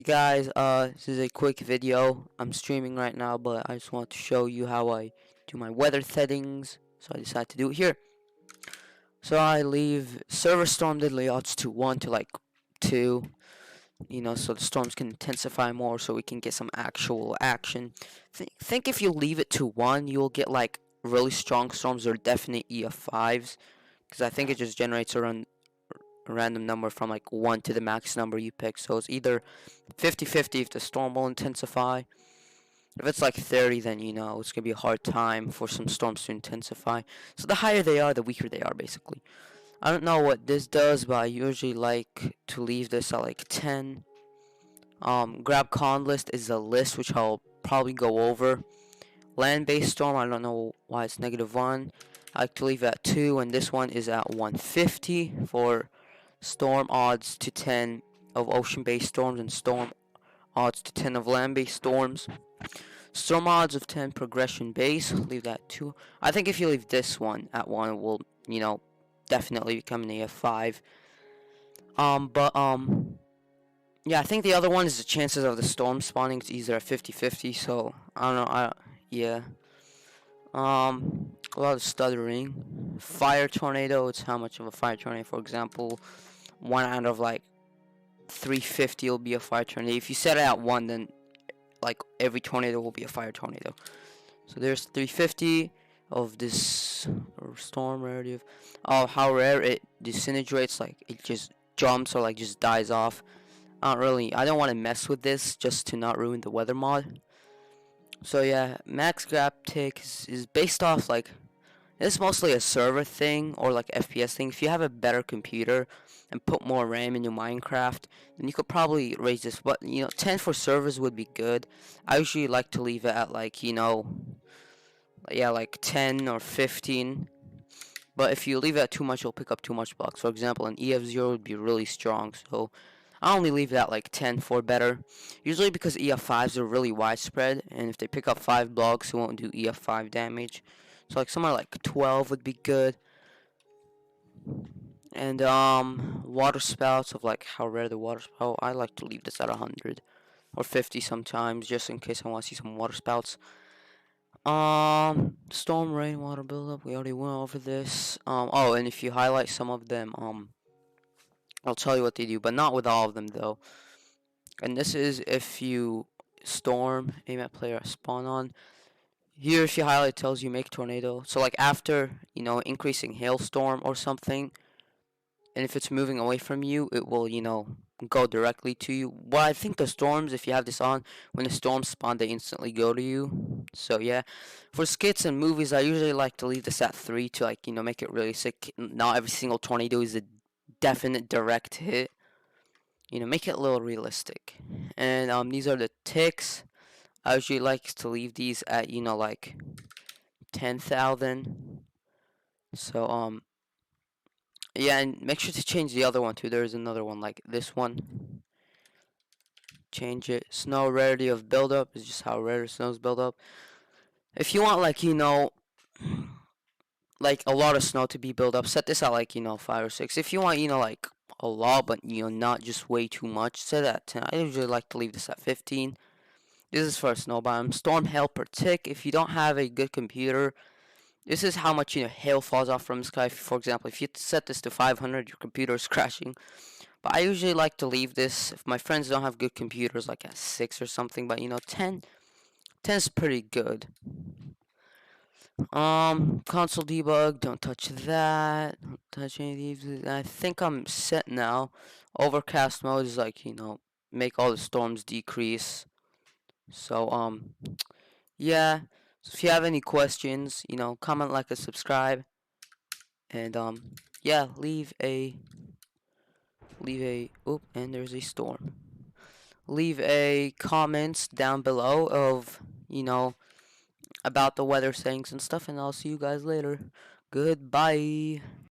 Guys, this is a quick video. I'm streaming right now, but I just want to show you how I do my weather settings. So I decided to do it here. So I leave server storm deadly odds to 1 to like 2, so the storms can intensify more so we can get some actual action. Think if you leave it to 1, you'll get like really strong storms or definite EF5s, because I think it just generates a random number from like 1 to the max number you pick. So it's either 50-50 if the storm will intensify. If it's like 30, then it's gonna be a hard time for some storms to intensify. So the higher they are, the weaker they are, basically. I don't know what this does, but I usually like to leave this at like 10. Grab con list is a list which I'll probably go over. Land-based storm, I don't know why it's -1. I like to leave it at 2, and this one is at 150 for storm odds to 10 of ocean-based storms and storm odds to 10 of land-based storms. Storm odds of 10 progression base, leave that 2. I think if you leave this one at 1, it will, definitely become an AF5. Yeah, I think the other one is the chances of the storm spawning. It's either at 50-50, so I don't know. Yeah. A lot of stuttering. Fire tornado, it's how much of a fire tornado. For example, 1 out of like 350 will be a fire tornado. If you set it at 1, then like every tornado will be a fire tornado. So there's 350 of this storm rarity of how rare it disintegrates, like it just jumps or like just dies off. I don't want to mess with this just to not ruin the weather mod. So yeah, max grab tick is based off like, it's mostly a server thing or like FPS thing. If you have a better computer and put more RAM in your Minecraft, then you could probably raise this. But 10 for servers would be good. I usually like to leave it at like like 10 or 15. But if you leave it at too much, you'll pick up too much blocks. For example, an EF0 would be really strong. So I only leave it at like 10 for better. Usually because EF5s are really widespread, and if they pick up 5 blocks, it won't do EF5 damage. So like somewhere like 12 would be good. And water spouts of like how rare the water spout. I like to leave this at 100 or 50 sometimes, just in case I want to see some water spouts. Storm rainwater buildup. We already went over this. Oh, and if you highlight some of them, I'll tell you what they do, but not with all of them though. And this is if you storm aim at player spawn on. Here, if you highlight, it tells you make tornado. So like after increasing hailstorm or something, and if it's moving away from you, it will go directly to you. Well, I think the storms, if you have this on, when the storms spawn, they instantly go to you. So yeah, for skits and movies, I usually like to leave this at 3 to like make it really sick. Not every single tornado is a definite direct hit. Make it a little realistic. And these are the ticks. I usually like to leave these at like 10,000. So yeah, and make sure to change the other one too. There's another one like this one. Change it. Snow rarity of buildup is just how rare snows build up. If you want like a lot of snow to be built up, set this at like 5 or 6. If you want like a lot but not just way too much, set that at 10. I usually like to leave this at 15. This is for a snow biome. Storm hail per tick. If you don't have a good computer, this is how much hail falls off from the sky. For example, if you set this to 500, your computer is crashing. But I usually like to leave this if my friends don't have good computers, like at 6 or something. But 10 is pretty good. Console debug, don't touch that. Don't touch any of these. I think I'm set now. Overcast mode is like, make all the storms decrease. So, yeah. So if you have any questions, comment, like, and subscribe. And, yeah, oop, and there's a storm. Leave a comments down below of, about the weather settings and stuff, and I'll see you guys later. Goodbye.